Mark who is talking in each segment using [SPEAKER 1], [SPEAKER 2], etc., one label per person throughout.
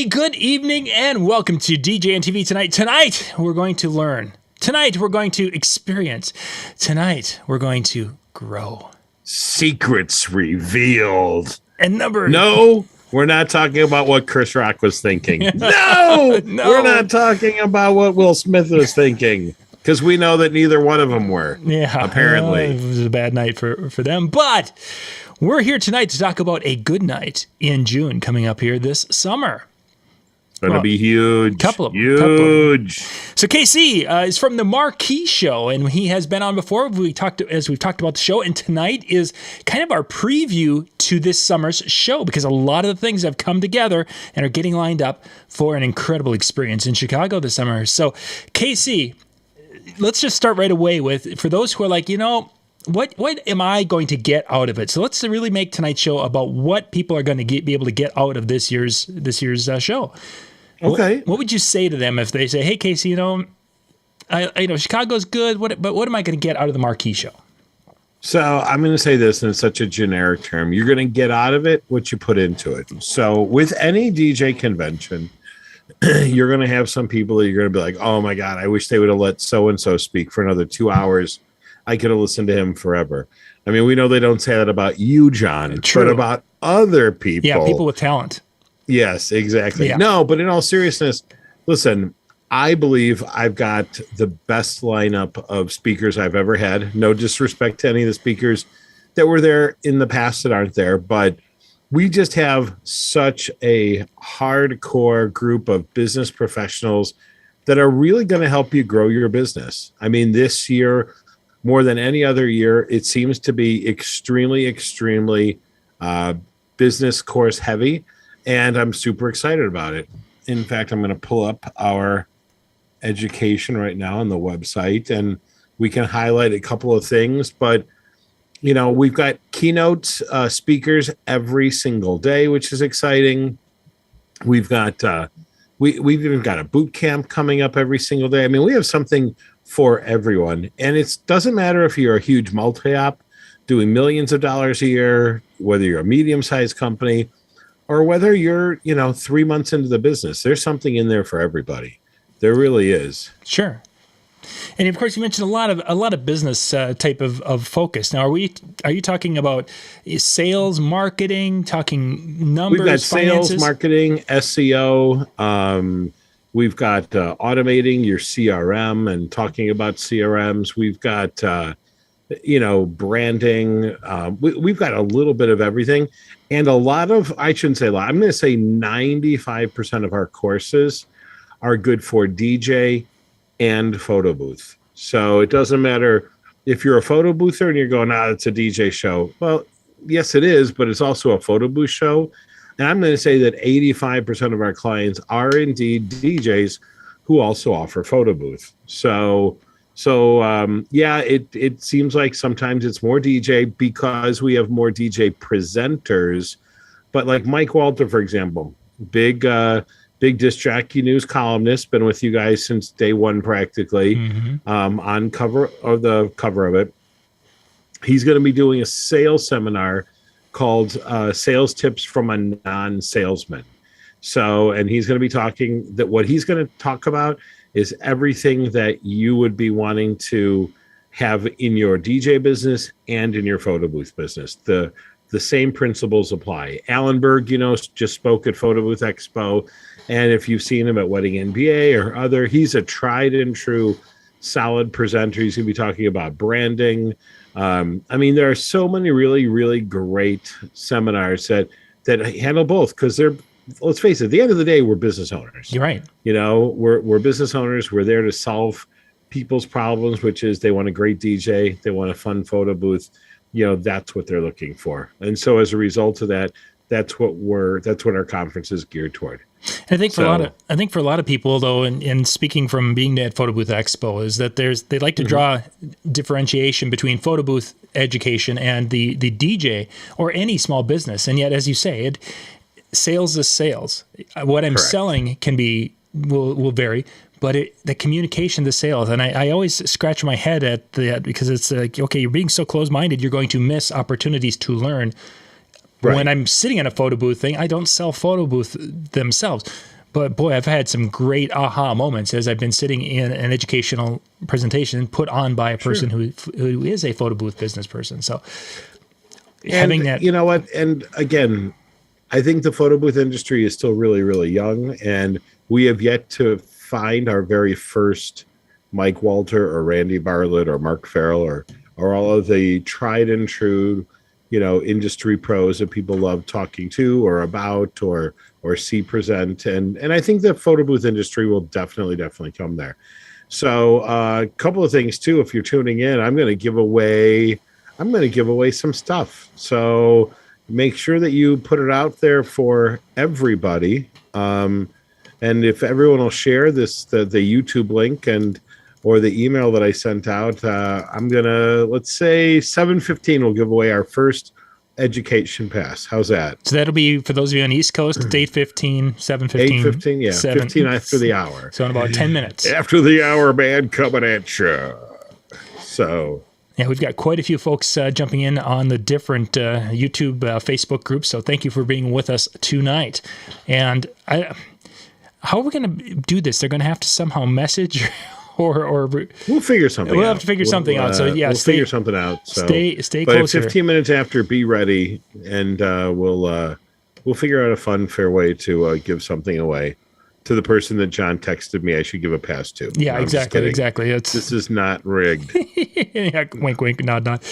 [SPEAKER 1] Hey, good evening and welcome to DJNTV tonight. Tonight, we're going to learn. Tonight, we're going to experience. Tonight, we're going to grow.
[SPEAKER 2] Secrets revealed.
[SPEAKER 1] No,
[SPEAKER 2] we're not talking about what Chris Rock was thinking. No, we're not talking about what Will Smith was thinking. Because we know that neither one of them were.
[SPEAKER 1] Yeah.
[SPEAKER 2] Apparently.
[SPEAKER 1] It was a bad night for them. But we're here tonight to talk about a good night in June coming up here this summer.
[SPEAKER 2] Going to be huge.
[SPEAKER 1] Couple of
[SPEAKER 2] huge.
[SPEAKER 1] So KC is from the Marquee show, and he has been on before. We've talked about the show, and tonight is kind of our preview to this summer's show because a lot of the things have come together and are getting lined up for an incredible experience in Chicago this summer. So KC, let's just start right away with, for those who are like, what am I going to get out of it? So let's really make tonight's show about what people are going to be able to get out of this year's show.
[SPEAKER 2] Okay.
[SPEAKER 1] What would you say to them if they say, "Hey, Casey, I Chicago's good, but what am I going to get out of the Marquee show?"
[SPEAKER 2] So I'm going to say this in such a generic term: you're going to get out of it what you put into it. So with any DJ convention, you're going to have some people that you're going to be like, "Oh my God, I wish they would have let so and so speak for another 2 hours. I could have listened to him forever." I mean, we know they don't say that about you, John,
[SPEAKER 1] True.
[SPEAKER 2] but about other people.
[SPEAKER 1] Yeah, people with talent.
[SPEAKER 2] Yes, exactly.
[SPEAKER 1] Yeah.
[SPEAKER 2] No, but in all seriousness, listen, I believe I've got the best lineup of speakers I've ever had. No disrespect to any of the speakers that were there in the past that aren't there, but we just have such a hardcore group of business professionals that are really going to help you grow your business. I mean, this year, more than any other year, it seems to be extremely business course heavy. And I'm super excited about it. In fact, I'm going to pull up our education right now on the website, and we can highlight a couple of things. But, we've got keynote speakers every single day, which is exciting. We've got we've even got a boot camp coming up every single day. I mean, we have something for everyone. And it doesn't matter if you're a huge multi-op doing millions of dollars a year, whether you're a medium-sized company, or whether you're, 3 months into the business. There's something in there for everybody. There really is.
[SPEAKER 1] Sure. And of course, you mentioned a lot of business type of focus. Now, are you talking about sales, marketing, talking numbers?
[SPEAKER 2] We've got
[SPEAKER 1] finances?
[SPEAKER 2] sales, marketing, SEO. We've got automating your CRM and talking about CRMs. We've got branding. We've got a little bit of everything. And I shouldn't say a lot, I'm going to say 95% of our courses are good for DJ and photo booth. So it doesn't matter if you're a photo boother and you're going, it's a DJ show. Well, yes, it is, but it's also a photo booth show. And I'm going to say that 85% of our clients are indeed DJs who also offer photo booth. So it seems like sometimes it's more DJ because we have more DJ presenters. But like Mike Walter, for example, big Disc Jockey News columnist, been with you guys since day one practically. On the cover of it. He's going to be doing a sales seminar called Sales Tips from a Non-Salesman. So, and he's going to be talking that what he's going to talk about is everything that you would be wanting to have in your DJ business and in your photo booth business. The same principles apply. Alan Berg, just spoke at Photo Booth Expo. And if you've seen him at Wedding NBA or other, he's a tried and true solid presenter. He's going to be talking about branding. There are so many really, really great seminars that handle both because let's face it, at the end of the day, we're business owners.
[SPEAKER 1] You're right.
[SPEAKER 2] We're business owners. We're there to solve people's problems, which is they want a great DJ. They want a fun photo booth. That's what they're looking for. And so as a result of that, that's what our conference is geared toward.
[SPEAKER 1] And I think for a lot of people though, and speaking from being at Photo Booth Expo, is that they like to draw differentiation between photo booth education and the DJ or any small business. And yet, as you say, sales is sales. What I'm
[SPEAKER 2] Correct.
[SPEAKER 1] selling will vary, but the communication, the sales, and I always scratch my head at that because it's like, okay, you're being so close-minded, you're going to miss opportunities to learn But when I'm sitting in a photo booth thing, I don't sell photo booth themselves. But boy, I've had some great aha moments as I've been sitting in an educational presentation put on by a person who is a photo booth business person. So having that,
[SPEAKER 2] you know what? And again, I think the photo booth industry is still really, really young, and we have yet to find our very first Mike Walter or Randy Bartlett or Mark Farrell or all of the tried and true, industry pros that people love talking to or about or see present. And I think the photo booth industry will definitely come there. So a couple of things too, if you're tuning in, I'm going to give away some stuff. So make sure that you put it out there for everybody. And if everyone will share the YouTube link or the email that I sent out, I'm gonna, let's say 7:15, we'll give away our first education pass. How's that?
[SPEAKER 1] So that'll be for those of you on the East Coast. It's 8:15, 7:15.
[SPEAKER 2] 8:15, yeah, 15 after the hour.
[SPEAKER 1] So in about 10 minutes.
[SPEAKER 2] After the hour, man, coming at you. So.
[SPEAKER 1] Yeah, we've got quite a few folks jumping in on the different YouTube, Facebook groups. So thank you for being with us tonight. And how are we going to do this? They're going to have to somehow message or
[SPEAKER 2] we'll figure something out.
[SPEAKER 1] We'll have to figure something out. So yeah,
[SPEAKER 2] we'll figure something out. So
[SPEAKER 1] stay
[SPEAKER 2] but
[SPEAKER 1] closer.
[SPEAKER 2] 15 minutes after, be ready, and we'll figure out a fun, fair way to give something away to the person that John texted me I should give a pass to.
[SPEAKER 1] Yeah,
[SPEAKER 2] no,
[SPEAKER 1] exactly.
[SPEAKER 2] This is not rigged.
[SPEAKER 1] Yeah, wink, wink, nod, nod.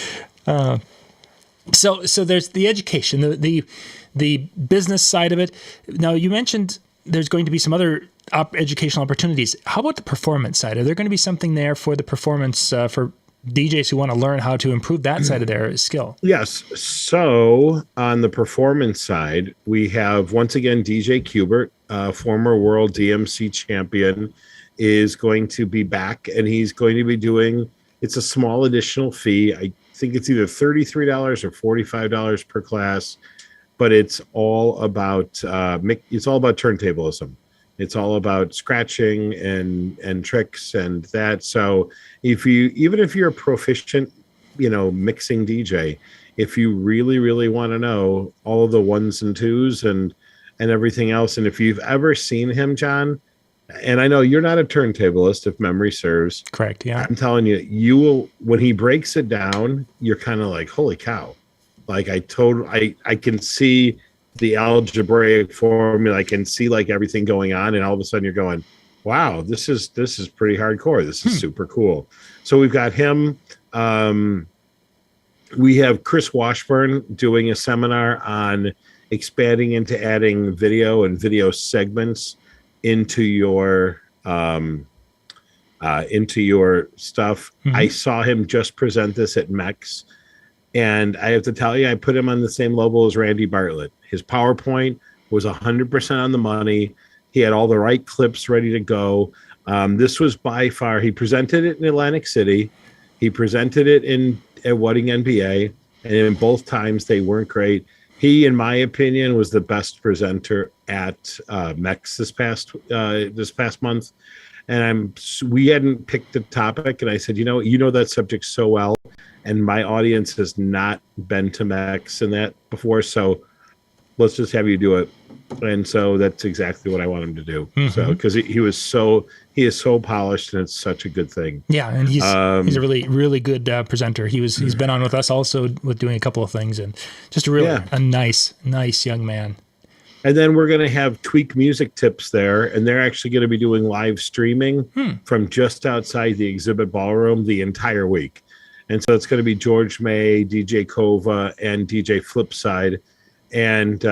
[SPEAKER 1] So there's the education, the business side of it. Now you mentioned there's going to be some other educational opportunities. How about the performance side? Are there going to be something there for the performance for DJs who want to learn how to improve that side of their skill?
[SPEAKER 2] Yes. So on the performance side, we have once again DJ Kubert, former world DMC champion, is going to be back, and he's going to be doing. It's a small additional fee. I think it's either $33 or $45 per class, but it's all about turntablism. It's all about scratching and tricks and that. So even if you're a proficient, mixing DJ, if you really, really want to know all of the ones and twos and everything else, and if you've ever seen him, John, and I know you're not a turntablist, if memory serves.
[SPEAKER 1] Correct. Yeah.
[SPEAKER 2] I'm telling you, you will, when he breaks it down, you're kind of like, holy cow. Like I can see the algebraic formula. I can see like everything going on, and all of a sudden you're going, wow, this is pretty hardcore. This is super cool. So we've got him. We have Chris Washburn doing a seminar on expanding into adding video and video segments into your stuff. I saw him just present this at MEX, and I have to tell you, I put him on the same level as Randy Bartlett. His PowerPoint was 100% on the money. He had all the right clips ready to go. This was by far, he presented it in Atlantic City. He presented it at Wedding NBA, and in both times they weren't great. He, in my opinion, was the best presenter at MEX this past month. And we hadn't picked the topic, and I said, you know that subject so well, and my audience has not been to MEX and that before, so let's just have you do it. And so that's exactly what I want him to do. So because he is so polished, and it's such a good thing.
[SPEAKER 1] Yeah, and he's a really, really good presenter. He's been on with us also with doing a couple of things, and just a nice young man.
[SPEAKER 2] And then we're going to have Tweak Music Tips there, and they're actually going to be doing live streaming from just outside the exhibit ballroom the entire week. And so it's going to be George May, DJ Kova, and DJ Flipside. And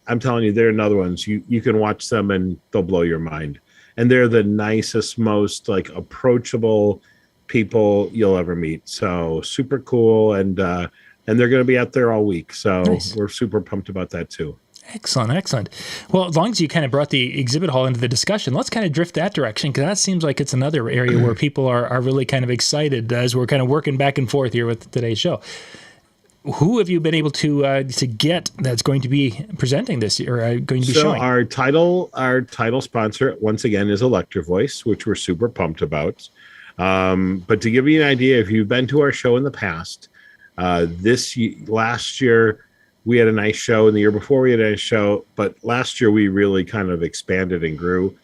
[SPEAKER 2] I'm telling you, they're another ones. You can watch them, and they'll blow your mind. And they're the nicest, most approachable people you'll ever meet. So super cool, and they're going to be out there all week. So We're super pumped about that too.
[SPEAKER 1] Excellent. Well, as long as you kind of brought the exhibit hall into the discussion, let's kind of drift that direction, because that seems like it's another area where people are really kind of excited as we're kind of working back and forth here with today's show. Who have you been able to get that's going to be presenting this year, or going to be showing? Our title sponsor, once again, is Electro Voice, which we're super pumped about. But to give you an idea, if you've been to our show in the past, last year,
[SPEAKER 2] we had a nice show, and the year before we had a nice show, but last year we really kind of expanded and grew.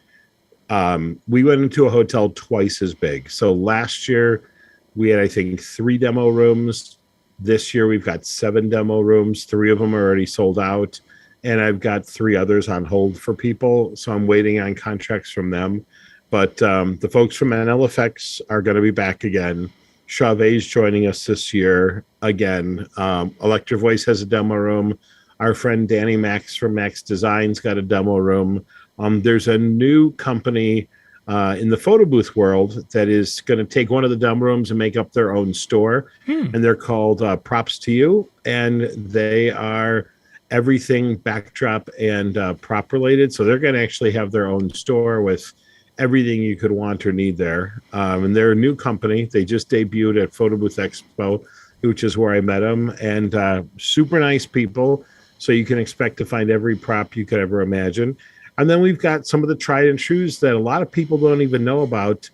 [SPEAKER 2] We went into a hotel twice as big. So last year we had, I think, 3 demo rooms. This year we've got 7 demo rooms. 3 of them are already sold out, and I've got 3 others on hold for people. So I'm waiting on contracts from them. But the folks from NLFX are going to be back again. Chauvet's joining us this year again. Electro Voice has a demo room. Our friend Danny Max from Max Designs got a demo room. There's a new company in the photo booth world that is going to take one of the demo rooms and make up their own store. And they're called Props to You. And they are everything backdrop and prop related. So they're going to actually have their own store with everything you could want or need there. And they're a new company. They just debuted at Photo Booth Expo, which is where I met them. And super nice people. So you can expect to find every prop you could ever imagine. And then we've got some of the tried and trues that a lot of people don't even know about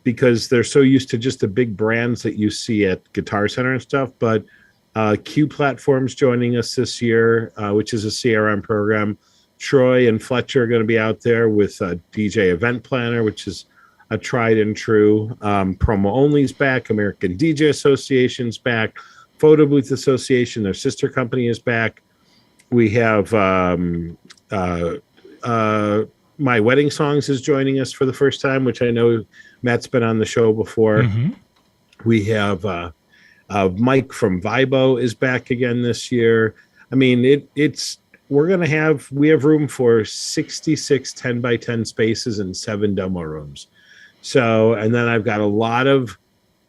[SPEAKER 2] because they're so used to just the big brands that you see at Guitar Center and stuff. But Q Platform's joining us this year, which is a CRM program. Troy and Fletcher are going to be out there with DJ Event Planner, which is a tried and true. Promo Only's back. American DJ Association's back. Photo Booth Association, their sister company, is back. We have My Wedding Songs is joining us for the first time, which I know Matt's been on the show before. We have Mike from Vibo is back again this year. I mean, we have room for 66 10 by 10 spaces and 7 demo rooms. So, and then I've got a lot of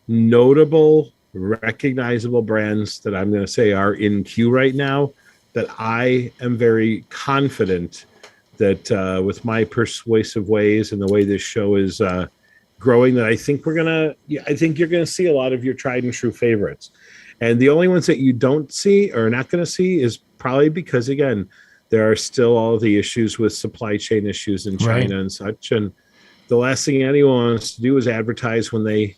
[SPEAKER 2] notable, recognizable brands that I'm going to say are in queue right now that I am very confident that with my persuasive ways and the way this show is growing, that I think you're going to see a lot of your tried and true favorites. And the only ones that you don't see or not going to see is probably because, again, there are still all the issues with supply chain issues in China and such. And the last thing anyone wants to do is advertise when they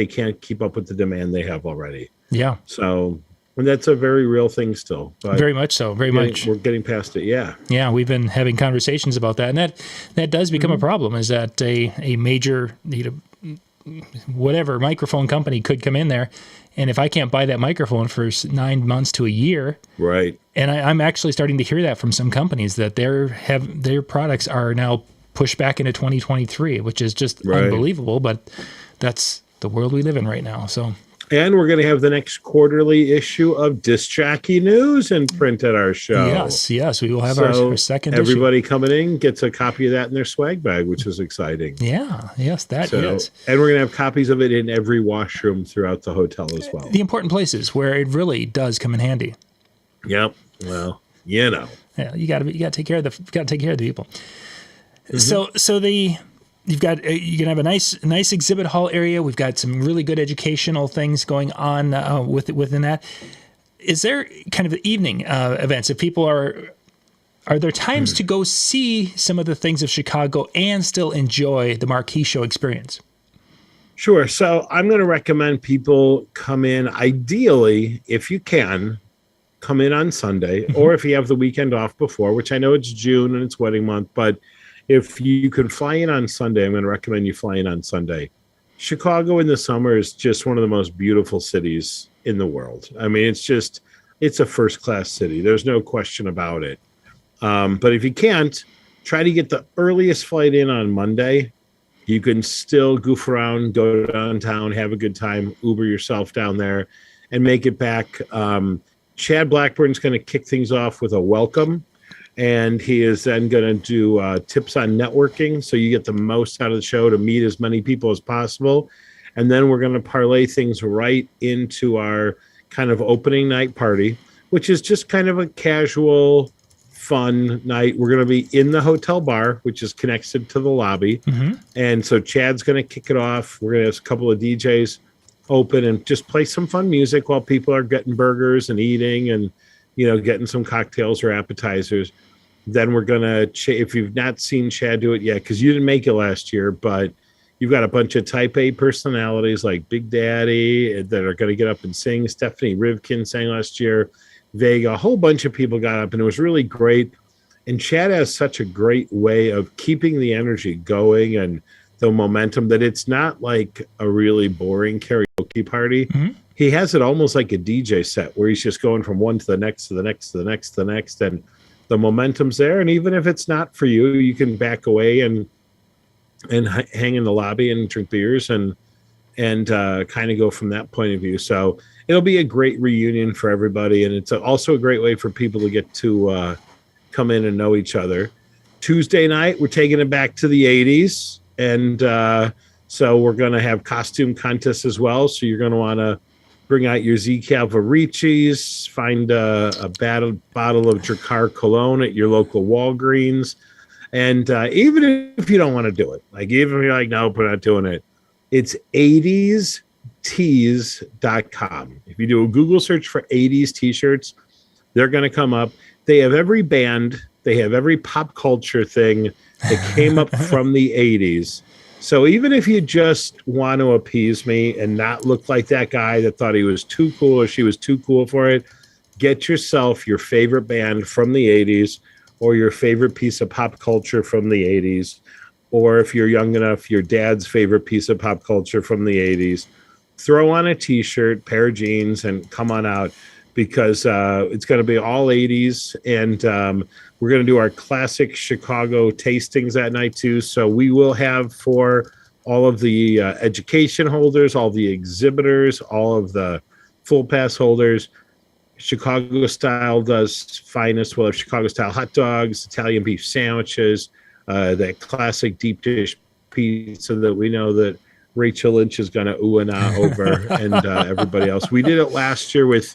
[SPEAKER 2] can't keep up with the demand they have already. Yeah. So, and that's a very real thing still. But
[SPEAKER 1] very much so. Very much.
[SPEAKER 2] We're getting past it. Yeah.
[SPEAKER 1] Yeah. We've been having conversations about that. And that does become a problem, is that a major, whatever microphone company could come in there. And if I can't buy that microphone for 9 months to a year. Right. And I'm actually starting to hear that from some companies that their products are now pushed back into 2023, which is just unbelievable. But that's the world we live in right now. So.
[SPEAKER 2] And we're going to have the next quarterly issue of Disc Jockey News in print at our show.
[SPEAKER 1] Yes. We will have our second
[SPEAKER 2] everybody
[SPEAKER 1] issue.
[SPEAKER 2] Coming in gets a copy of that in their swag bag, which is exciting.
[SPEAKER 1] Yeah. Yes, that is.
[SPEAKER 2] And we're going to have copies of it in every washroom throughout the hotel as well.
[SPEAKER 1] The important places where it really does come in handy.
[SPEAKER 2] Yep. Well,
[SPEAKER 1] Yeah, you got to take care of the people. So you're gonna have a nice exhibit hall area. We've got some really good educational things going on within that. Is there kind of evening events? If people are there times to go see some of the things of Chicago and still enjoy the Marquee Show experience?
[SPEAKER 2] Sure. So I'm going to recommend people come in. Ideally, if you can, come in on Sunday, or if you have the weekend off before, which I know it's June and it's wedding month, but if you could fly in on Sunday, I'm going to recommend you fly in on Sunday. Chicago in the summer is just one of the most beautiful cities in the world. I mean, it's a first-class city. There's no question about it. But if you can't, try to get the earliest flight in on Monday. You can still goof around, go downtown, have a good time, Uber yourself down there, and make it back. Chad Blackburn's going to kick things off with a welcome. And he is then going to do tips on networking, so you get the most out of the show to meet as many people as possible. And then we're going to parlay things right into our kind of opening night party, which is just kind of a casual, fun night. We're going to be in the hotel bar, which is connected to the lobby. And so Chad's going to kick it off. We're going to have a couple of DJs open and just play some fun music while people are getting burgers and eating and, getting some cocktails or appetizers. Then we're going to, if you've not seen Chad do it yet, because you didn't make it last year, but you've got a bunch of Type A personalities like Big Daddy that are going to get up and sing. Stephanie Rivkin sang last year. Vega, a whole bunch of people got up, and it was really great. And Chad has such a great way of keeping the energy going and the momentum that it's not like a really boring karaoke party.
[SPEAKER 1] Mm-hmm.
[SPEAKER 2] He has it almost like a DJ set where he's just going from one to the next, to the next, to the next, to the next, and the momentum's there. And even if it's not for you, you can back away and hang in the lobby and drink beers and kind of go from that point of view. So it'll be a great reunion for everybody, and it's also a great way for people to get to come in and know each other. Tuesday night, we're taking it back to the 80s, and so we're going to have costume contests as well. So you're going to want to bring out your Z Calvaricis, find a bottle of Drakkar cologne at your local Walgreens. And even if you don't want to do it, like even if you're like, nope, we're not doing it, it's 80stees.com. If you do a Google search for 80s t-shirts, they're going to come up. They have every band. They have every pop culture thing that came up from the 80s. So even if you just want to appease me and not look like that guy that thought he was too cool or she was too cool for it, get yourself your favorite band from the 80s or your favorite piece of pop culture from the 80s. Or if you're young enough, your dad's favorite piece of pop culture from the 80s. Throw on a t-shirt, pair of jeans, and come on out, because it's going to be all 80s. And we're going to do our classic Chicago tastings that night too. So we will have for all of the education holders, all the exhibitors, all of the full pass holders, Chicago Style does finest. We'll have Chicago Style hot dogs, Italian beef sandwiches, that classic deep dish pizza that we know that Rachel Lynch is going to ooh and ah over, and everybody else. We did it last year with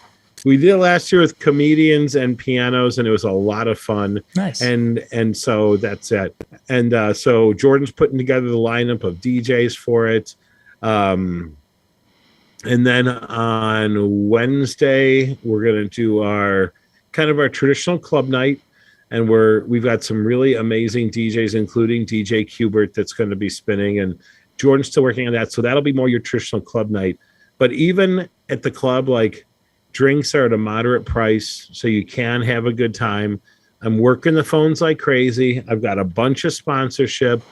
[SPEAKER 2] comedians and pianos, and it was a lot of fun.
[SPEAKER 1] Nice.
[SPEAKER 2] And so that's it. And so Jordan's putting together the lineup of DJs for it. And then on Wednesday, we're going to do our traditional club night. And we've got some really amazing DJs, including DJ Qbert, that's going to be spinning. And Jordan's still working on that. So that'll be more your traditional club night. But even at the club, like, drinks are at a moderate price, so you can have a good time. I'm working the phones like crazy. I've got a bunch of sponsorship.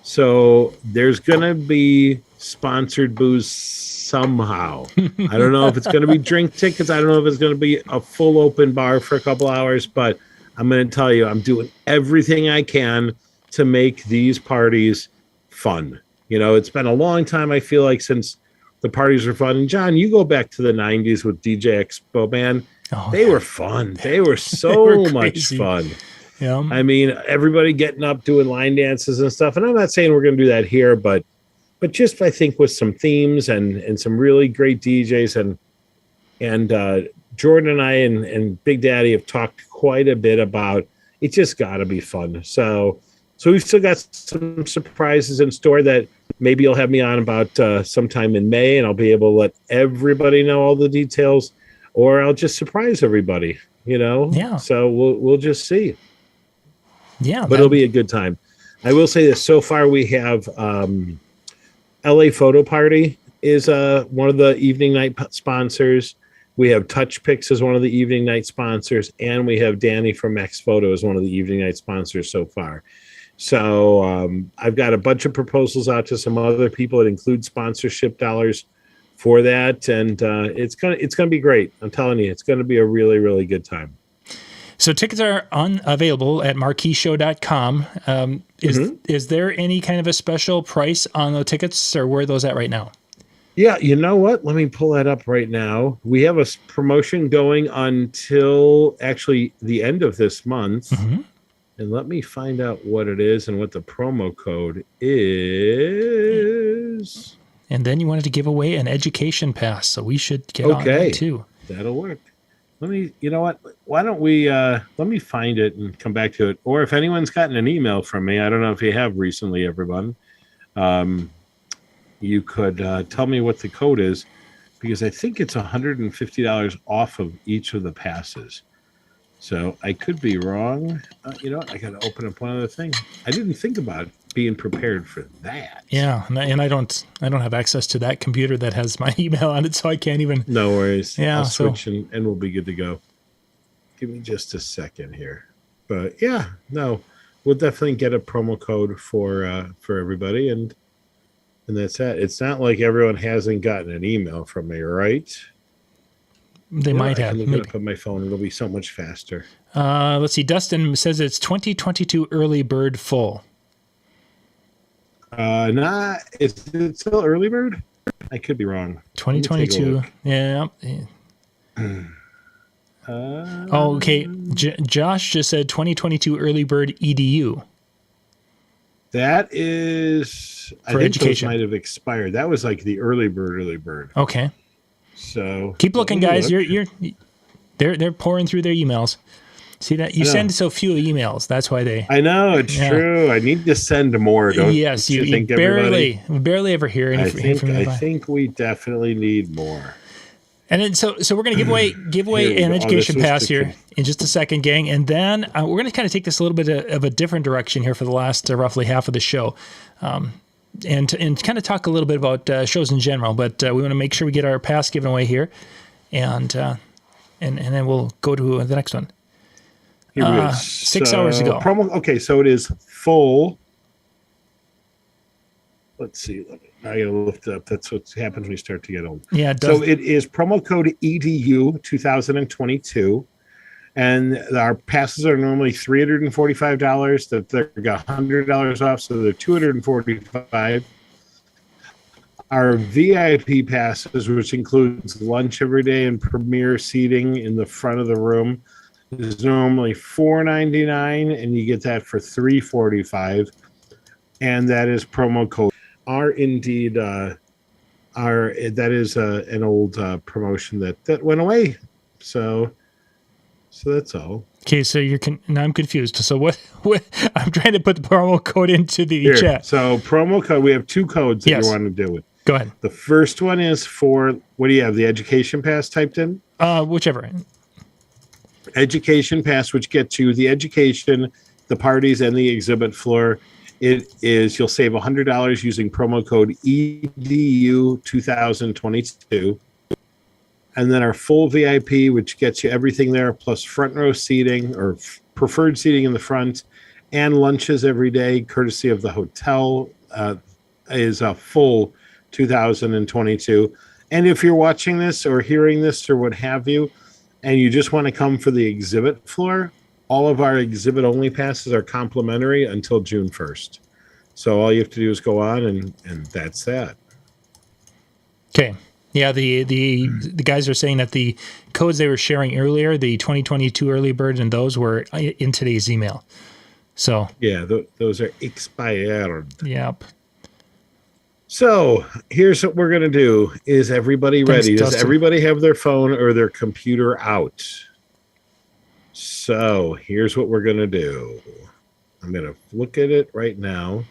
[SPEAKER 2] So there's going to be sponsored booze somehow. I don't know if it's going to be drink tickets. I don't know if it's going to be a full open bar for a couple hours, but I'm going to tell you, I'm doing everything I can to make these parties fun. You know, it's been a long time, I feel like, since the parties were fun. And John, you go back to the 90s with DJ Expo, man. They were fun. They were so much fun. Yeah. I mean, everybody getting up, doing line dances and stuff. And I'm not saying we're going to do that here, but just, I think, with some themes and some really great DJs. And Jordan and I and Big Daddy have talked quite a bit about it. Just got to be fun. So we've still got some surprises in store that maybe you'll have me on about sometime in May, and I'll be able to let everybody know all the details, or I'll just surprise everybody, you know?
[SPEAKER 1] Yeah.
[SPEAKER 2] So we'll just see.
[SPEAKER 1] Yeah.
[SPEAKER 2] But it'll be a good time. I will say this. So far we have LA Photo Party is one of the evening night sponsors. We have Touch Picks as one of the evening night sponsors, and we have Danny from Max Photo as one of the evening night sponsors so far. So I've got a bunch of proposals out to some other people that include sponsorship dollars for that, and it's gonna be great. I'm telling you, it's gonna be a really, really good time.
[SPEAKER 1] So tickets are unavailable at marqueeshow.com. Is there any kind of a special price on the tickets, or where are those at right now?
[SPEAKER 2] Yeah, you know what? Let me pull that up right now. We have a promotion going until actually the end of this month. Mm-hmm. And let me find out what it is and what the promo code is.
[SPEAKER 1] And then you wanted to give away an education pass, so we should get on that too.
[SPEAKER 2] That'll work. You know what? Why don't we, let me find it and come back to it. Or if anyone's gotten an email from me, I don't know if you have recently, everyone, you could tell me what the code is, because I think it's $150 off of each of the passes. So I could be wrong. You know what? I got to open up one other thing. I didn't think about being prepared for that.
[SPEAKER 1] Yeah, and I don't have access to that computer that has my email on it, so I can't even.
[SPEAKER 2] No worries.
[SPEAKER 1] Yeah,
[SPEAKER 2] I'll switch and we'll be good to go. Give me just a second here. But yeah, no, we'll definitely get a promo code for everybody, and that's that. It's not like everyone hasn't gotten an email from me, right?
[SPEAKER 1] They might
[SPEAKER 2] I
[SPEAKER 1] have.
[SPEAKER 2] can look
[SPEAKER 1] Maybe.
[SPEAKER 2] it up on my phone. It'll be so much faster.
[SPEAKER 1] Let's see. Dustin says it's 2022 early bird full.
[SPEAKER 2] Is it still early bird? I could be wrong.
[SPEAKER 1] 2022. Yeah. Okay. Josh just said 2022 early bird EDU.
[SPEAKER 2] That is, I think education. Those might have expired. That was like the early bird.
[SPEAKER 1] Okay.
[SPEAKER 2] So
[SPEAKER 1] keep looking, guys. They're pouring through their emails. See that you send so few emails. That's why they.
[SPEAKER 2] I know it's true. I need to send more. Don't you think
[SPEAKER 1] barely ever hear anything from you.
[SPEAKER 2] I think we definitely need more.
[SPEAKER 1] And then so we're going to give away an education pass here in just a second, gang. And then we're going to kind of take this a little bit of a different direction here for the last roughly half of the show. And kind of talk a little bit about shows in general, but we want to make sure we get our pass given away here, and then we'll go to the next one.
[SPEAKER 2] Here we go.
[SPEAKER 1] 6 hours ago.
[SPEAKER 2] Okay, so it is full. Let's see. I gotta lift it up. That's what happens when you start to get old.
[SPEAKER 1] Yeah.
[SPEAKER 2] So it is promo code EDU 2022. And our passes are normally $345. That they're got $100 off, so they're $245. Our VIP passes, which includes lunch every day and premier seating in the front of the room, is normally $499, and you get that for $345. And that is promo code. That is an old promotion that went away. So that's all.
[SPEAKER 1] Okay, so now I'm confused. So what I'm trying to put the promo code into the chat.
[SPEAKER 2] So promo code, we have two codes that you want to do it.
[SPEAKER 1] Go ahead.
[SPEAKER 2] The first one is for, what do you have, the education pass typed in?
[SPEAKER 1] Whichever.
[SPEAKER 2] Education pass, which gets you the education, the parties, and the exhibit floor. It is, you'll save $100 using promo code EDU 2022. And then our full VIP, which gets you everything there, plus front row seating or preferred seating in the front, and lunches every day, courtesy of the hotel, is a full 2022. And if you're watching this or hearing this or what have you, and you just want to come for the exhibit floor, all of our exhibit only passes are complimentary until June 1st. So all you have to do is go on, and that's that.
[SPEAKER 1] Okay. Yeah, the guys are saying that the codes they were sharing earlier, the 2022 early bird, and those were in today's email. So
[SPEAKER 2] yeah, those are expired.
[SPEAKER 1] Yep.
[SPEAKER 2] So here's what we're gonna do. Is everybody ready? Does everybody have their phone or their computer out? So here's what we're gonna do. I'm gonna look at it right now.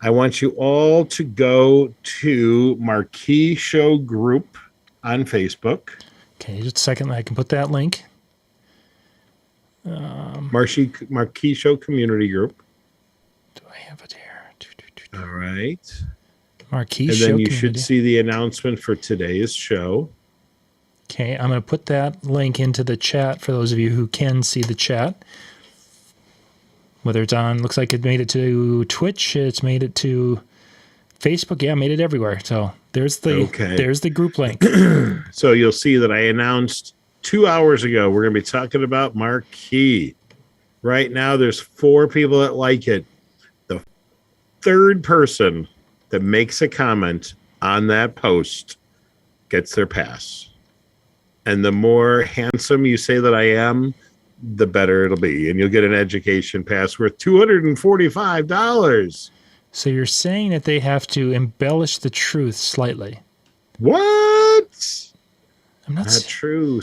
[SPEAKER 2] I want you all to go to Marquee Show Group on Facebook.
[SPEAKER 1] Okay, just a second. I can put that link.
[SPEAKER 2] Marquee Show Community Group.
[SPEAKER 1] Do I have it here?
[SPEAKER 2] All right.
[SPEAKER 1] Marquee
[SPEAKER 2] Show
[SPEAKER 1] Show.
[SPEAKER 2] And then you should see the announcement for today's show.
[SPEAKER 1] Okay, I'm going to put that link into the chat for those of you who can see the chat. Whether it's on, looks like it made it to Twitch, it's made it to Facebook. Yeah, made it everywhere. So there's the group link.
[SPEAKER 2] So you'll see that I announced 2 hours ago we're going to be talking about Marquee. Right now, there's 4 people that like it. The third person that makes a comment on that post gets their pass. And the more handsome you say that I am, the better it'll be. And you'll get an education pass worth $245.
[SPEAKER 1] So you're saying that they have to embellish the truth slightly.
[SPEAKER 2] What?
[SPEAKER 1] I'm not
[SPEAKER 2] true.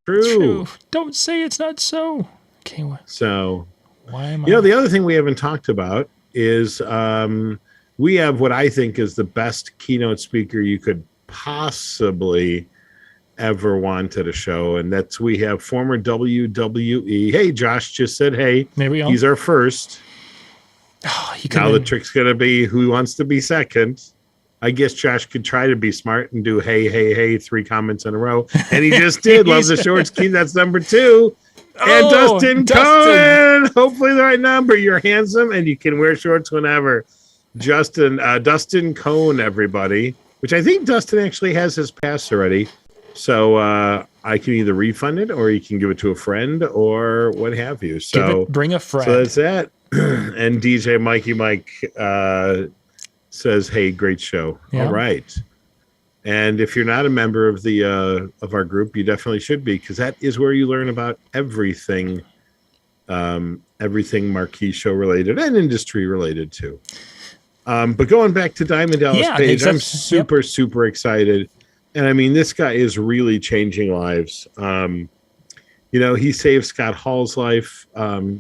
[SPEAKER 2] True.
[SPEAKER 1] Don't say it's not so. Okay.
[SPEAKER 2] So,
[SPEAKER 1] why am
[SPEAKER 2] I? The other thing we haven't talked about is we have what I think is the best keynote speaker you could possibly ever want at a show, and that's we have former WWE. Hey, Josh just said, hey,
[SPEAKER 1] there we go.
[SPEAKER 2] He's our first.
[SPEAKER 1] Oh,
[SPEAKER 2] now the trick's gonna be who wants to be second. I guess Josh could try to be smart and do hey, hey, hey, 3 comments in a row. And he just did. Love the shorts, Keith. That's number 2. And Dustin Cohen. Hopefully the right number. You're handsome and you can wear shorts whenever. Dustin Cohen, everybody. Which I think Dustin actually has his pass already. So I can either refund it or you can give it to a friend or what have you. So
[SPEAKER 1] bring a friend.
[SPEAKER 2] So that's that. And DJ Mikey Mike says, "Hey, great show." Yeah. All right. And if you're not a member of the of our group, you definitely should be, because that is where you learn about everything, everything Marquee show related and industry related too. But going back to Diamond Dallas Page, I'm super excited. And I mean, this guy is really changing lives. He saved Scott Hall's life.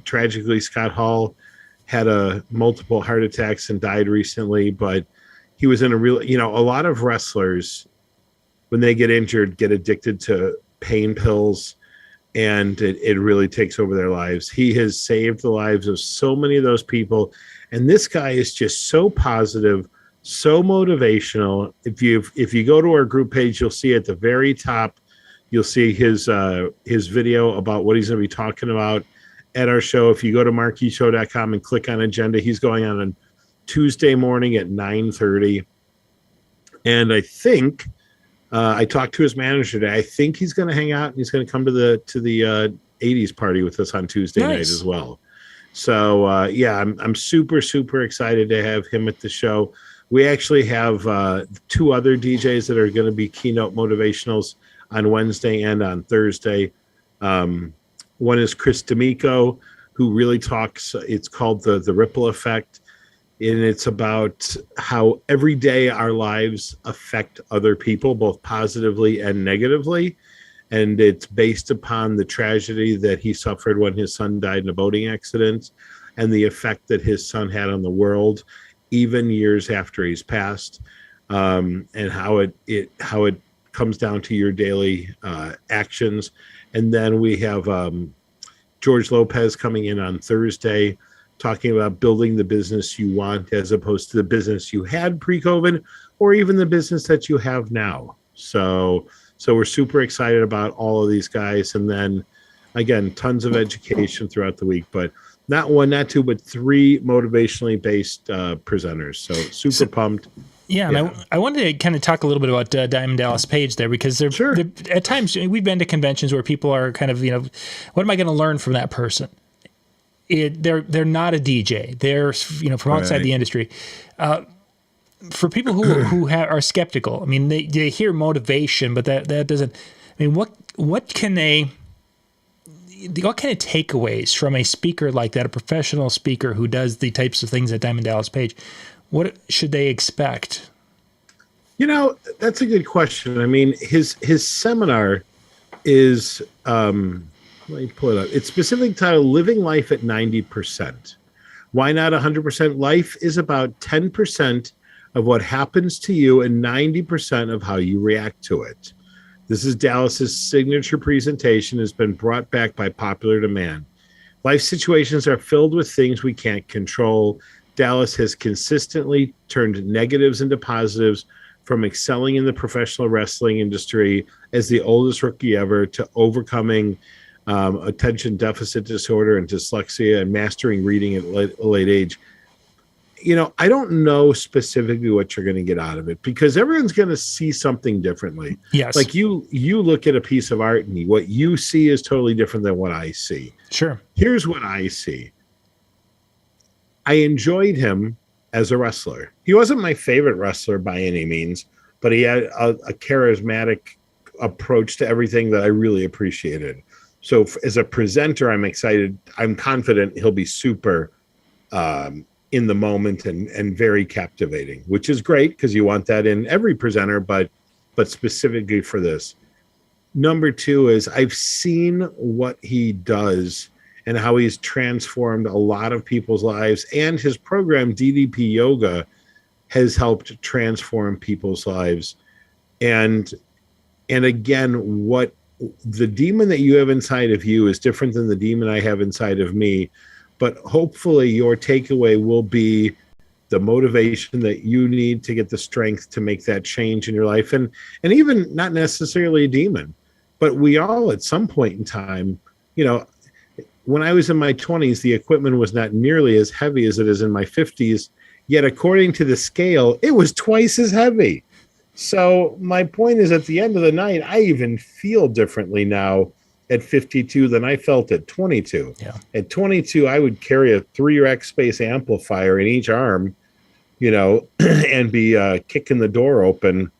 [SPEAKER 2] Tragically, Scott Hall had multiple heart attacks and died recently, but he was in a real, a lot of wrestlers, when they get injured, get addicted to pain pills, and it really takes over their lives. He has saved the lives of so many of those people. And this guy is just so positive, so motivational. If you go to our group page, you'll see at the very top, you'll see his video about what he's going to be talking about at our show. If you go to marqueeshow.com and click on agenda, he's going on Tuesday morning at 9:30. And I think I talked to his manager today. I think he's going to hang out and he's going to come to the 80s party with us on Tuesday night as well. So I'm super excited to have him at the show. We actually have 2 other DJs that are going to be keynote motivationals on Wednesday and on Thursday. One is Chris D'Amico, who really talks. It's called the Ripple Effect, and it's about how every day our lives affect other people, both positively and negatively. And it's based upon the tragedy that he suffered when his son died in a boating accident, and the effect that his son had on the world, even years after he's passed, and how it comes down to your daily actions. And then we have George Lopez coming in on Thursday, talking about building the business you want as opposed to the business you had pre-COVID, or even the business that you have now. So we're super excited about all of these guys. And then, again, tons of education throughout the week, but not 1, not 2, but 3 motivationally based presenters. So pumped.
[SPEAKER 1] Yeah, and I wanted to kind of talk a little bit about Diamond Dallas Page there, because they're, at times we've been to conventions where people are kind of, what am I going to learn from that person? They're not a DJ. They're from outside the industry. For people who are skeptical, I mean, they hear motivation, but that doesn't. I mean, what kind of takeaways from a speaker like that, a professional speaker who does the types of things at Diamond Dallas Page? What should they expect?
[SPEAKER 2] That's a good question. I mean, his seminar is, let me pull it up. It's specifically titled "Living Life at 90%." Why not 100%? Life is about 10% of what happens to you and 90% of how you react to it. This is Dallas's signature presentation, has been brought back by popular demand. Life situations are filled with things we can't control. Dallas has consistently turned negatives into positives, from excelling in the professional wrestling industry as the oldest rookie ever to overcoming attention deficit disorder and dyslexia and mastering reading at a late age. I don't know specifically what you're going to get out of it, because everyone's going to see something differently.
[SPEAKER 1] Yes.
[SPEAKER 2] Like you look at a piece of art and what you see is totally different than what I see.
[SPEAKER 1] Sure.
[SPEAKER 2] Here's what I see. I enjoyed him as a wrestler. He wasn't my favorite wrestler by any means, but he had a charismatic approach to everything that I really appreciated. So as a presenter, I'm excited. I'm confident he'll be super in the moment and very captivating, which is great because you want that in every presenter, but specifically for this. Number 2 is I've seen what he does and how he's transformed a lot of people's lives, and his program DDP Yoga has helped transform people's lives. And again, what the demon that you have inside of you is different than the demon I have inside of me. But hopefully your takeaway will be the motivation that you need to get the strength to make that change in your life. And even not necessarily a demon, but we all at some point in time, when I was in my 20s, the equipment was not nearly as heavy as it is in my 50s. Yet according to the scale, it was twice as heavy. So my point is, at the end of the night, I even feel differently now at 52 than I felt at 22.
[SPEAKER 1] Yeah.
[SPEAKER 2] At 22, I would carry a 3-rack space amplifier in each arm, and be kicking the door open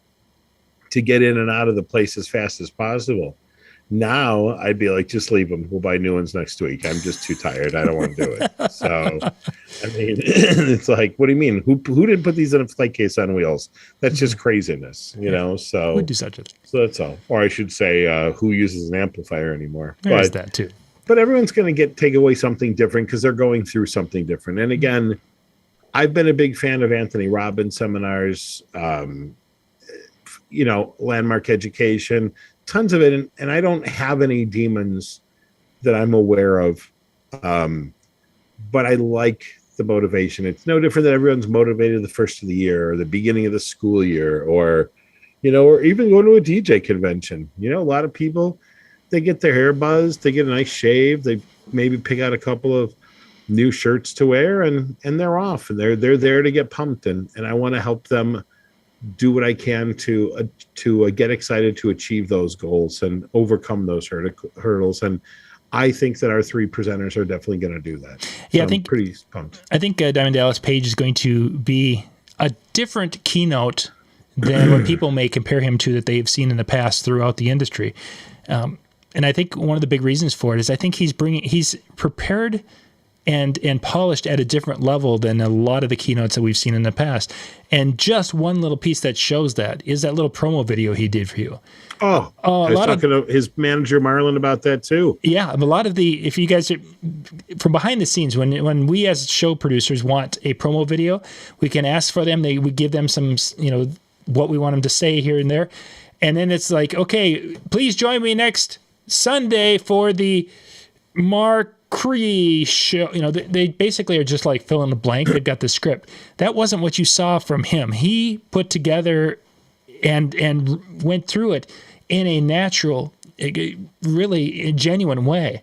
[SPEAKER 2] to get in and out of the place as fast as possible. Now I'd be like, just leave them. We'll buy new ones next week. I'm just too tired. I don't want to do it. So, I mean, it's like, what do you mean? Who didn't put these in a flight case on wheels? That's just craziness, So
[SPEAKER 1] we do such a thing.
[SPEAKER 2] So that's all. Or I should say, who uses an amplifier anymore?
[SPEAKER 1] There's that too.
[SPEAKER 2] But everyone's going to take away something different because they're going through something different. And again, I've been a big fan of Anthony Robbins seminars, landmark education. Tons of it, and I don't have any demons that I'm aware of, but I like the motivation. It's no different that everyone's motivated the first of the year or the beginning of the school year, or even going to a DJ convention. A lot of people, they get their hair buzzed, they get a nice shave, they maybe pick out a couple of new shirts to wear, and they're off, and they're there to get pumped, and I want to help them do what I can to get excited to achieve those goals and overcome those hurdles. And I think that our 3 presenters are definitely going to do that.
[SPEAKER 1] Yeah,
[SPEAKER 2] so I'm pretty pumped.
[SPEAKER 1] I think Diamond Dallas Page is going to be a different keynote than what people may compare him to that they've seen in the past throughout the industry. And I think one of the big reasons for it is I think he's prepared and polished at a different level than a lot of the keynotes that we've seen in the past. And just one little piece that shows that is that little promo video he did for you.
[SPEAKER 2] I was talking to his manager, Marlon, about that too.
[SPEAKER 1] Yeah, a lot of if you guys are from behind the scenes, when we as show producers want a promo video, we can ask for them. We give them some, what we want them to say here and there. And then it's like, okay, please join me next Sunday for the Marquee show. They basically are just like fill in the blank. They've got the script. That wasn't what you saw from him. He put together and went through it in a natural, really genuine way.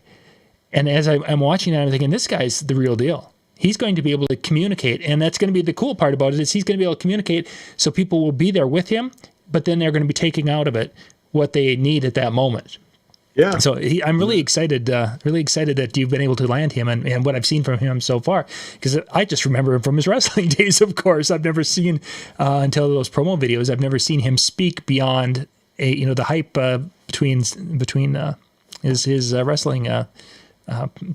[SPEAKER 1] And as I'm watching that, I'm thinking, this guy's the real deal. He's going to be able to communicate, and that's going to be the cool part about it, is he's going to be able to communicate so people will be there with him, but then they're going to be taking out of it what they need at that moment.
[SPEAKER 2] Yeah.
[SPEAKER 1] So I'm really excited that you've been able to land him and what I've seen from him so far, because I just remember him from his wrestling days, of course. I've never seen, until those promo videos, I've never seen him speak beyond the hype between his wrestling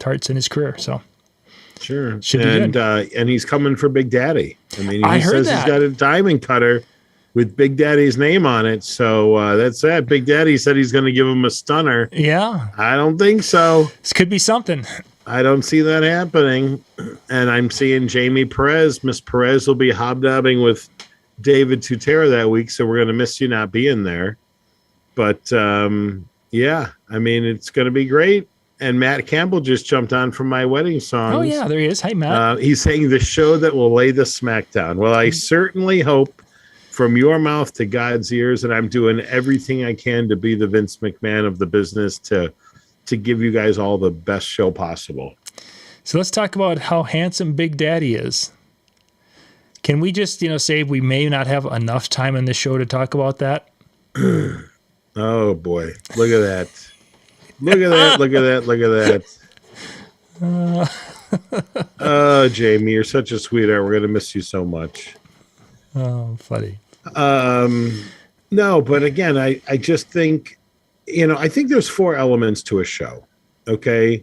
[SPEAKER 1] parts in his career. So
[SPEAKER 2] sure.
[SPEAKER 1] Should be good.
[SPEAKER 2] And he's coming for Big Daddy. I mean, he
[SPEAKER 1] heard
[SPEAKER 2] says
[SPEAKER 1] that.
[SPEAKER 2] He's got a diamond cutter with Big Daddy's name on it. So that's that. Big Daddy said he's going to give him a stunner.
[SPEAKER 1] Yeah.
[SPEAKER 2] I don't think so.
[SPEAKER 1] This could be something.
[SPEAKER 2] I don't see that happening. And I'm seeing Jamie Perez. Miss Perez will be hobnobbing with David Tutera that week, so we're going to miss you not being there. But, yeah, I mean, it's going to be great. And Matt Campbell just jumped on from my wedding songs.
[SPEAKER 1] Oh, yeah, there he is. Hi, Matt.
[SPEAKER 2] He's saying the show that will lay the smackdown. Well, I certainly hope from your mouth to God's ears, and I'm doing everything I can to be the Vince McMahon of the business to give you guys all the best show possible.
[SPEAKER 1] So let's talk about how handsome Big Daddy is. Can we just, say we may not have enough time in the show to talk about that?
[SPEAKER 2] Oh, boy. Look at that. Look at that. Look at that. Look at that. Oh, Jamie, you're such a sweetheart. We're going to miss you so much.
[SPEAKER 1] Oh, funny.
[SPEAKER 2] No, but again, I just think, I think there's 4 elements to a show. Okay.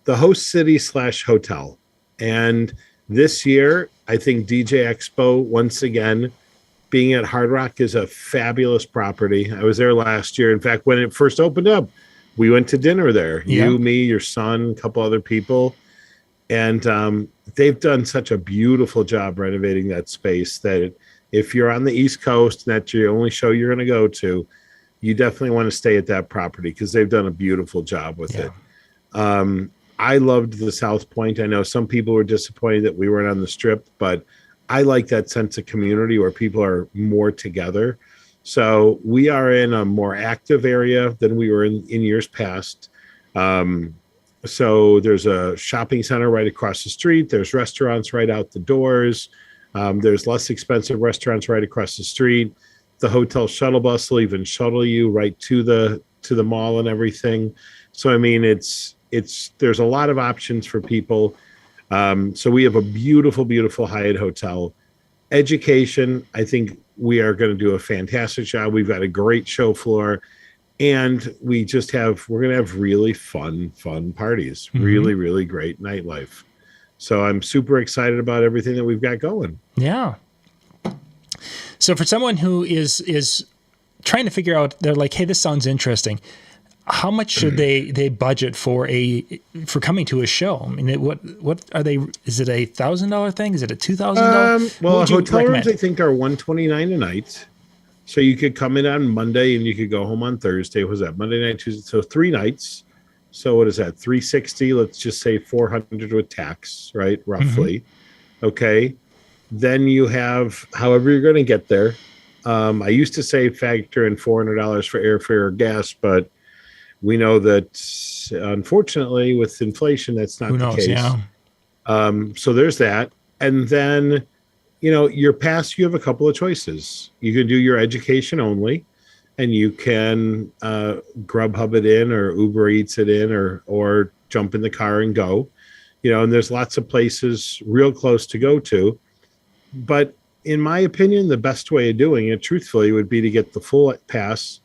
[SPEAKER 2] The host city / hotel. And this year, I think DJ Expo, once again, being at Hard Rock is a fabulous property. I was there last year. In fact, when it first opened up, we went to dinner there.
[SPEAKER 1] Yeah.
[SPEAKER 2] You, me, your son, a couple other people. And they've done such a beautiful job renovating that space that if you're on the East Coast and that's your only show you're going to go to, you definitely want to stay at that property because they've done a beautiful job with it. I loved the South Point. I know some people were disappointed that we weren't on the Strip, but I like that sense of community where people are more together. So we are in a more active area than we were in years past. So there's a shopping center right across the street. There's restaurants right out the doors. There's less expensive restaurants right across the street. The hotel shuttle bus will even shuttle you right to the mall and everything. So I mean, there's a lot of options for people. So we have a beautiful, beautiful Hyatt hotel. Education, I think we are going to do a fantastic job. We've got a great show floor, and we're going to have really fun parties, really, really great nightlife. So I'm super excited about everything that we've got going.
[SPEAKER 1] Yeah. So for someone who is trying to figure out, they're like, hey, this sounds interesting. How much should they budget for coming to a show? I mean, what are they? Is it $1,000 thing? Is it a $2,000?
[SPEAKER 2] Well, hotel rooms I think are $129 a night. So you could come in on Monday and you could go home on Thursday. Was that Monday night, Tuesday? So 3 nights. So what is that? $360. Let's just say $400 with tax, right? Roughly. Okay. Then you have however you're going to get there. I used to say factor in $400 for airfare or gas, but we know that, unfortunately, with inflation, that's not the case. Yeah. So there's that. And then, your pass, you have a couple of choices. You can do your education only, and you can Grubhub it in or Uber Eats it in or jump in the car and go. And there's lots of places real close to go to. But in my opinion, the best way of doing it, truthfully, would be to get the full pass.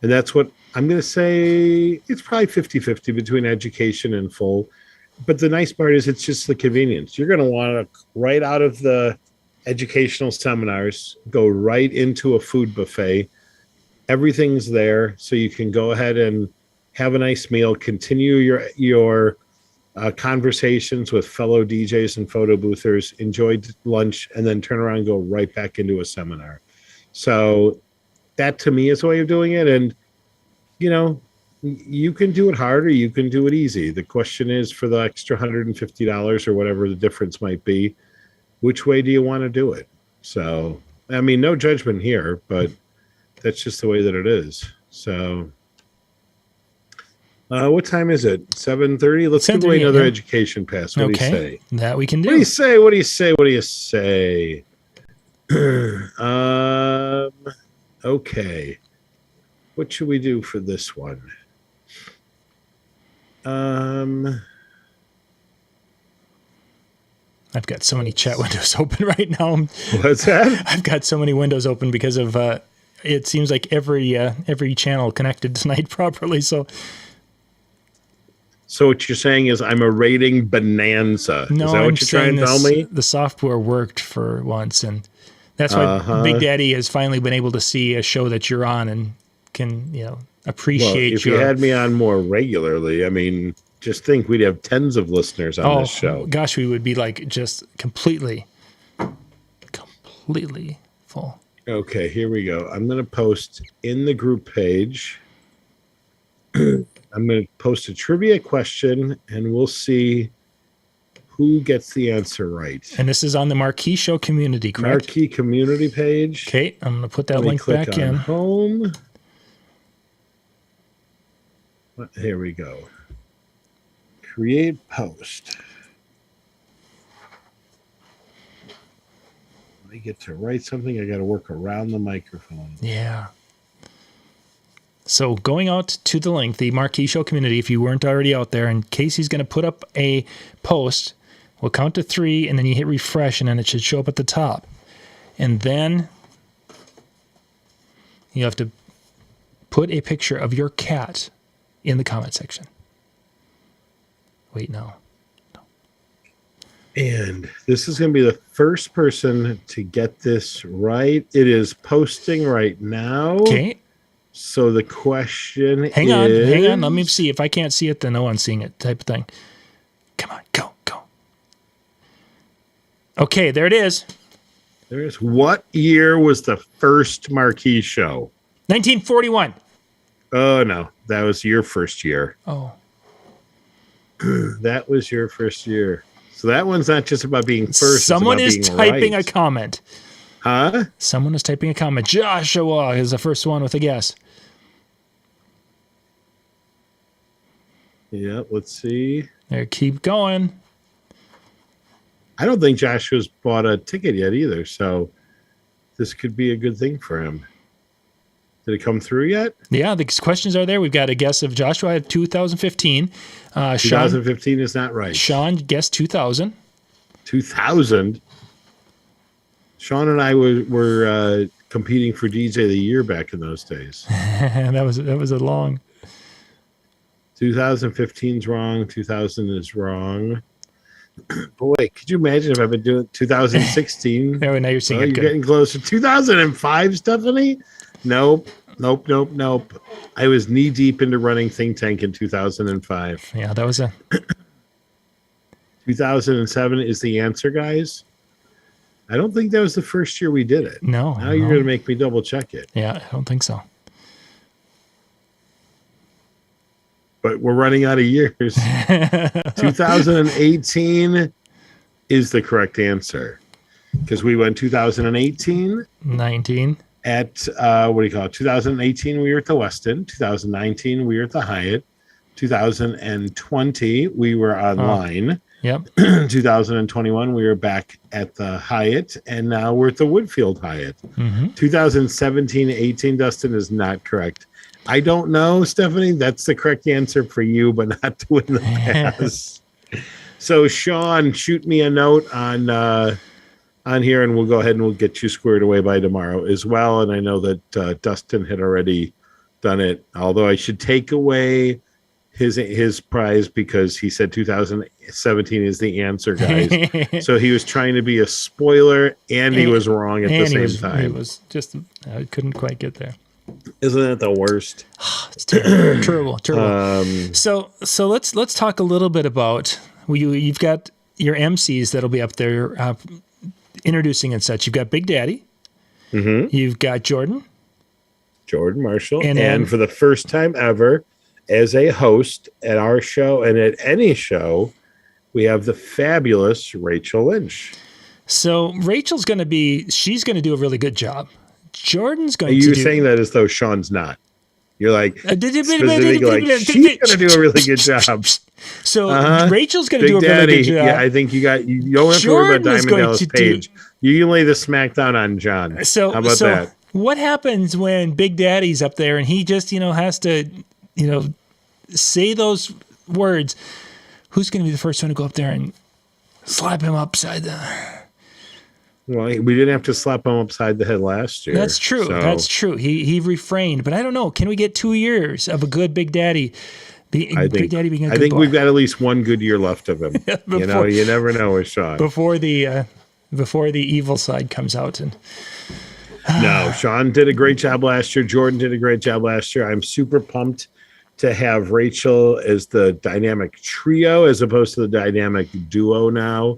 [SPEAKER 2] And that's what I'm going to say. It's probably 50-50 between education and full. But the nice part is it's just the convenience. You're going to want to, right out of the educational seminars, go right into a food buffet. Everything's there. So you can go ahead and have a nice meal, continue your conversations with fellow DJs and photo boothers, enjoy lunch, and then turn around and go right back into a seminar. So that to me is a way of doing it. And, you can do it hard or you can do it easy. The question is, for the extra $150 or whatever the difference might be, which way do you want to do it? So, I mean, no judgment here, but that's just the way that it is. So, what time is it? 7:30? Let's give away another education pass. What do you say?
[SPEAKER 1] That we can do.
[SPEAKER 2] What do you say? What do you say? What do you say? Okay. What should we do for this one?
[SPEAKER 1] I've got so many chat windows open right now.
[SPEAKER 2] What's that?
[SPEAKER 1] I've got so many windows open because of it seems like every channel connected tonight properly. So
[SPEAKER 2] what you're saying is I'm a rating bonanza.
[SPEAKER 1] No,
[SPEAKER 2] is that what you're trying to tell me?
[SPEAKER 1] The software worked for once, and that's why Big Daddy has finally been able to see a show that you're on and can, appreciate
[SPEAKER 2] if you had me on more regularly, I mean, just think we'd have tens of listeners on this show.
[SPEAKER 1] Gosh, we would be like just completely full.
[SPEAKER 2] Okay, here we go. I'm going to post in the group page. I'm going to post a trivia question, and we'll see who gets the answer right.
[SPEAKER 1] And this is on the Marquee Show community, correct?
[SPEAKER 2] Marquee community page.
[SPEAKER 1] Okay, I'm going to put that link back in.
[SPEAKER 2] Home. Here we go. Create post. I get to write something. I got to work around the microphone.
[SPEAKER 1] Yeah. So going out to the link, the Marquee Show community, if you weren't already out there, and Casey's going to put up a post. We'll count to 3, and then you hit refresh, and then it should show up at the top. And then you have to put a picture of your cat in the comment section. Wait, no.
[SPEAKER 2] And this is going to be the first person to get this right. It is posting right now.
[SPEAKER 1] Okay.
[SPEAKER 2] So the question
[SPEAKER 1] Hang on. Let me see. If I can't see it, then no one's seeing it, type of thing. Come on, go. Okay, there it is.
[SPEAKER 2] There's what year was the first Marquee show?
[SPEAKER 1] 1941.
[SPEAKER 2] Oh, no. That was your first year.
[SPEAKER 1] Oh.
[SPEAKER 2] That was your first year. So that one's not just about being first.
[SPEAKER 1] Someone is
[SPEAKER 2] it's about
[SPEAKER 1] typing
[SPEAKER 2] being right.
[SPEAKER 1] a comment.
[SPEAKER 2] Huh?
[SPEAKER 1] Someone is typing a comment. Joshua is the first one with a guess.
[SPEAKER 2] Yeah, let's see.
[SPEAKER 1] There, keep going.
[SPEAKER 2] I don't think Joshua's bought a ticket yet either, so this could be a good thing for him. Did it come through yet?
[SPEAKER 1] Yeah, the questions are there. We've got a guess of Joshua at 2015.
[SPEAKER 2] 2015 is not right.
[SPEAKER 1] Sean guessed 2000.
[SPEAKER 2] 2000? Sean and I were competing for DJ of the Year back in those days.
[SPEAKER 1] that was a long.
[SPEAKER 2] 2015's wrong. 2000 is wrong. Boy, could you imagine if I've been doing 2016?
[SPEAKER 1] Oh, now you're seeing it.
[SPEAKER 2] You're getting closer. 2005, Stephanie? Nope. I was knee deep into running Think Tank in 2005.
[SPEAKER 1] Yeah, that was a.
[SPEAKER 2] 2007 is the answer, guys. I don't think that was the first year we did it.
[SPEAKER 1] No.
[SPEAKER 2] Now you're going to make me double check it.
[SPEAKER 1] Yeah, I don't think so.
[SPEAKER 2] But we're running out of years. 2018 is the correct answer because we went 2018,
[SPEAKER 1] 19.
[SPEAKER 2] At what do you call it? 2018 we were at the Westin. 2019 we were at the Hyatt. 2020 we were online.
[SPEAKER 1] Yep.
[SPEAKER 2] 2021 we were back at the Hyatt, and now we're at the Woodfield Hyatt. 2017-18, Dustin, is not correct. I don't know, Stephanie. That's the correct answer for you, but not to win the pass. So, Sean, shoot me a note on here, and we'll go ahead and we'll get you squared away by tomorrow as well. And I know that Dustin had already done it, although I should take away his prize because he said 2017 is the answer, guys. So he was trying to be a spoiler, and he was wrong at the same time.
[SPEAKER 1] It was just I couldn't quite get there.
[SPEAKER 2] Isn't that the worst?
[SPEAKER 1] It's terrible. So let's talk a little bit about you've got your MCs that'll be up there introducing and such. You've got Big Daddy. You've got Jordan
[SPEAKER 2] Marshall,
[SPEAKER 1] and
[SPEAKER 2] for the first time ever, as a host at our show and at any show, we have the fabulous Rachel Lynch.
[SPEAKER 1] So Rachel's going to do a really good job. Jordan's going to
[SPEAKER 2] You're saying that as though Sean's not. You're like, specifically like she's going to do a really good job.
[SPEAKER 1] So Rachel's going to do a really good job.
[SPEAKER 2] Yeah, I think you don't have to worry about Diamond Dallas Page. You can lay the smackdown on John.
[SPEAKER 1] So
[SPEAKER 2] how about that?
[SPEAKER 1] What happens when Big Daddy's up there and he just, has to, say those words? Who's going to be the first one to go up there and slap him upside the...
[SPEAKER 2] Well, we didn't have to slap him upside the head last year.
[SPEAKER 1] That's true.
[SPEAKER 2] So.
[SPEAKER 1] That's true. He refrained, but I don't know. Can we get 2 years of a good Big Daddy? Big Daddy being a good boy?
[SPEAKER 2] We've got at least 1 good year left of him. You never know with Sean.
[SPEAKER 1] Before the evil side comes out. And
[SPEAKER 2] no, Sean did a great job last year. Jordan did a great job last year. I'm super pumped to have Rachel as the dynamic trio as opposed to the dynamic duo now.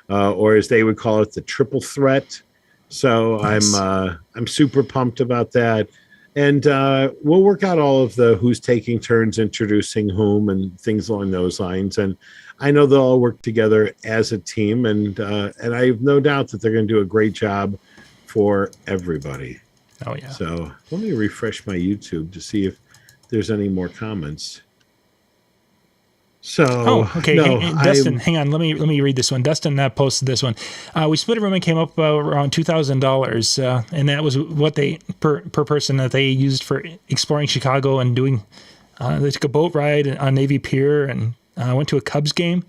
[SPEAKER 2] Or as they would call it, the triple threat. So nice. I'm super pumped about that. And we'll work out all of the who's taking turns introducing whom and things along those lines. And I know they'll all work together as a team. And I have no doubt that they're going to do a great job for everybody.
[SPEAKER 1] Oh, yeah.
[SPEAKER 2] So let me refresh my YouTube to see if there's any more comments. So,
[SPEAKER 1] okay. Dustin, hang on. Let me read this one. Dustin posted this one. We split a room and came up around $2,000, and that was what they per person that they used for exploring Chicago and doing. They took a boat ride on Navy Pier and went to a Cubs game.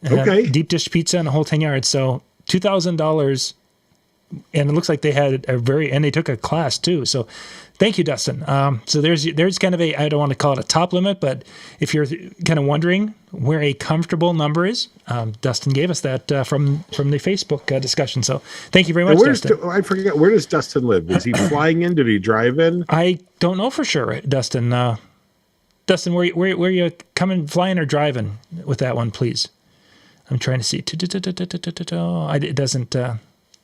[SPEAKER 1] Deep dish pizza and a whole 10 yards. So $2,000, and it looks like they had and they took a class too. So. Thank you, Dustin. So there's kind of I don't want to call it a top limit, but if you're kind of wondering where a comfortable number is, Dustin gave us that from the Facebook discussion. So thank you very much, Dustin.
[SPEAKER 2] I forget, where does Dustin live? Is he flying in? Did he drive in?
[SPEAKER 1] I don't know for sure, Dustin. Dustin, where you coming, flying or driving with that one, please? I'm trying to see. It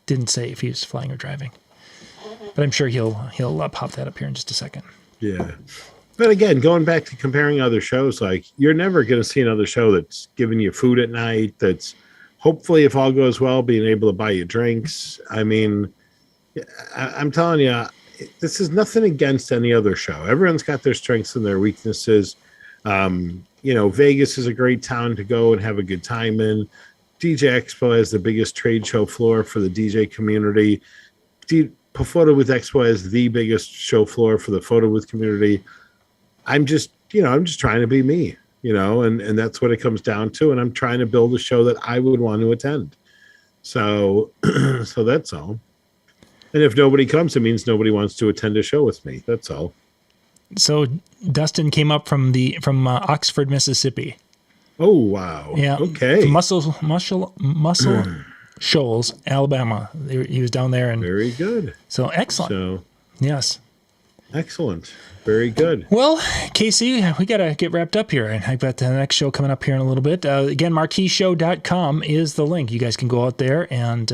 [SPEAKER 1] didn't say if he was flying or driving. But I'm sure he'll pop that up here in just a second.
[SPEAKER 2] Yeah. But again, going back to comparing other shows, like you're never going to see another show that's giving you food at night. That's hopefully, if all goes well, being able to buy you drinks. I mean, I'm telling you, this is nothing against any other show. Everyone's got their strengths and their weaknesses. Vegas is a great town to go and have a good time in. DJ Expo has the biggest trade show floor for the DJ community. Photo Booth Expo has the biggest show floor for the photo booth community. I'm just trying to be me, and that's what it comes down to. And I'm trying to build a show that I would want to attend. So, so that's all. And if nobody comes, it means nobody wants to attend a show with me. That's all.
[SPEAKER 1] So Dustin came up from Oxford, Mississippi.
[SPEAKER 2] Oh, wow.
[SPEAKER 1] Yeah.
[SPEAKER 2] Okay.
[SPEAKER 1] Muscle Shoals, Alabama. He was down there. And
[SPEAKER 2] very good.
[SPEAKER 1] So excellent.
[SPEAKER 2] So
[SPEAKER 1] yes.
[SPEAKER 2] Excellent. Very good.
[SPEAKER 1] Well, Casey, we got to get wrapped up here. And I've got the next show coming up here in a little bit. Again, marqueeshow.com is the link. You guys can go out there and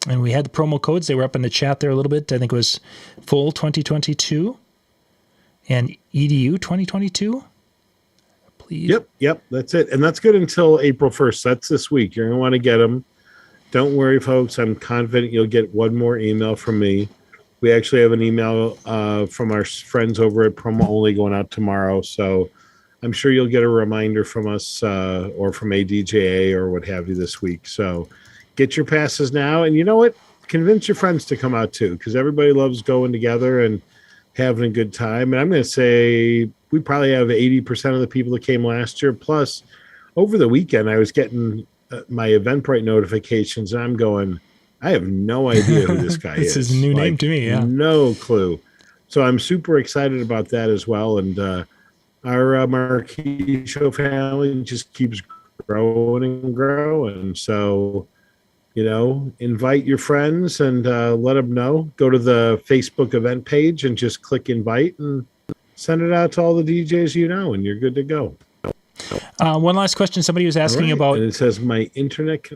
[SPEAKER 1] we had the promo codes. They were up in the chat there a little bit. I think it was Full 2022 and EDU 2022. Please.
[SPEAKER 2] Yep. That's it. And that's good until April 1st. That's this week. You're going to want to get them. Don't worry, folks. I'm confident you'll get one more email from me. We actually have an email from our friends over at Promo Only going out tomorrow. So I'm sure you'll get a reminder from us or from ADJA or what have you this week. So get your passes now. And you know what? Convince your friends to come out too, because everybody loves going together and having a good time. And I'm going to say we probably have 80% of the people that came last year. Plus, over the weekend, I was getting my Eventbrite notifications, and I'm going, I have no idea who this guy is.
[SPEAKER 1] This is a new name to me, yeah.
[SPEAKER 2] No clue. So I'm super excited about that as well. And our Marquee Show family just keeps growing and growing. So, invite your friends and let them know. Go to the Facebook event page and just click invite and send it out to all the DJs and you're good to go.
[SPEAKER 1] One last question. Somebody was asking about...
[SPEAKER 2] And it says my internet...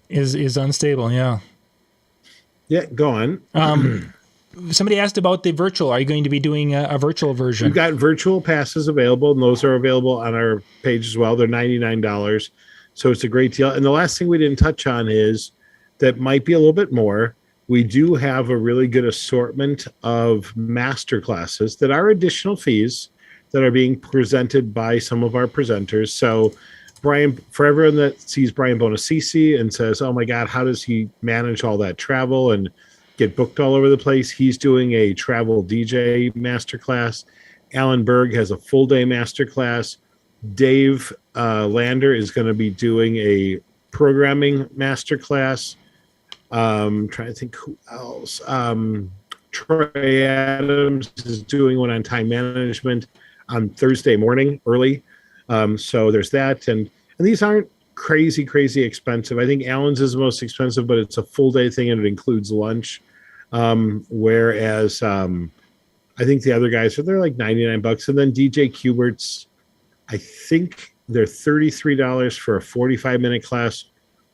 [SPEAKER 1] is unstable, yeah.
[SPEAKER 2] Yeah, go on.
[SPEAKER 1] Somebody asked about the virtual. Are you going to be doing a virtual version?
[SPEAKER 2] We've got virtual passes available, and those are available on our page as well. They're $99, so it's a great deal. And the last thing we didn't touch on is that might be a little bit more. We do have a really good assortment of master classes that are additional fees that are being presented by some of our presenters. So Brian, for everyone that sees Brian Bonacisi and says, oh my God, how does he manage all that travel and get booked all over the place? He's doing a travel DJ masterclass. Alan Berg has a full day masterclass. Dave Lander is going to be doing a programming masterclass. Trying to think who else. Troy Adams is doing one on time management on Thursday morning early. So there's that. And these aren't crazy expensive. I think Alan's is the most expensive, but it's a full day thing and it includes lunch. Whereas I think the other guys, they're like $99. And then DJ Cubert's, I think they're $33 for a 45-minute class,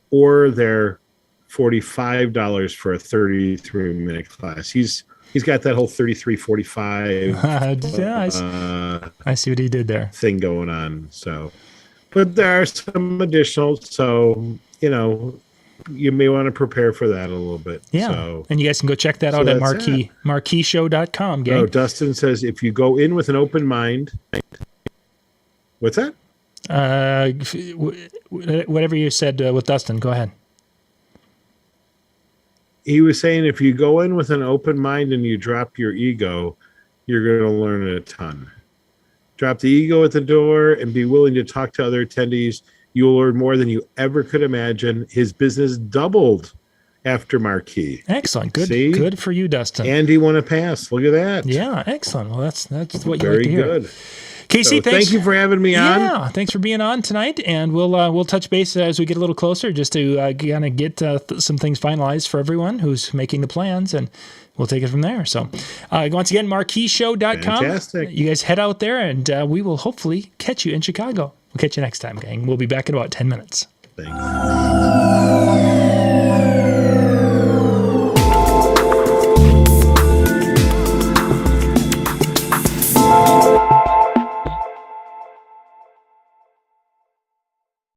[SPEAKER 2] or they're $45 for a 33-minute class. He's got that whole 33-45
[SPEAKER 1] I see what he did there.
[SPEAKER 2] Thing going on. So, but there are some additional. So, you may want to prepare for that a little bit.
[SPEAKER 1] Yeah.
[SPEAKER 2] So,
[SPEAKER 1] and you guys can go check that out at marqueeshow.com, gang.
[SPEAKER 2] No, Dustin says if you go in with an open mind. What's that?
[SPEAKER 1] Whatever you said with Dustin, go ahead.
[SPEAKER 2] He was saying if you go in with an open mind and you drop your ego, you're going to learn a ton. Drop the ego at the door and be willing to talk to other attendees. You will learn more than you ever could imagine. His business doubled after Marquee.
[SPEAKER 1] Excellent. Good. See? Good for you, Dustin.
[SPEAKER 2] And he won a pass. Look at that.
[SPEAKER 1] Yeah, excellent. Well, that's what you like to hear.
[SPEAKER 2] Very good.
[SPEAKER 1] Casey,
[SPEAKER 2] thank you for having me on.
[SPEAKER 1] Yeah, thanks for being on tonight, and we'll touch base as we get a little closer, just to kind of get some things finalized for everyone who's making the plans, and we'll take it from there. So, once again, marqueeshow.com.
[SPEAKER 2] Fantastic.
[SPEAKER 1] You guys head out there, and we will hopefully catch you in Chicago. We'll catch you next time, gang. We'll be back in about 10 minutes.
[SPEAKER 2] Thanks.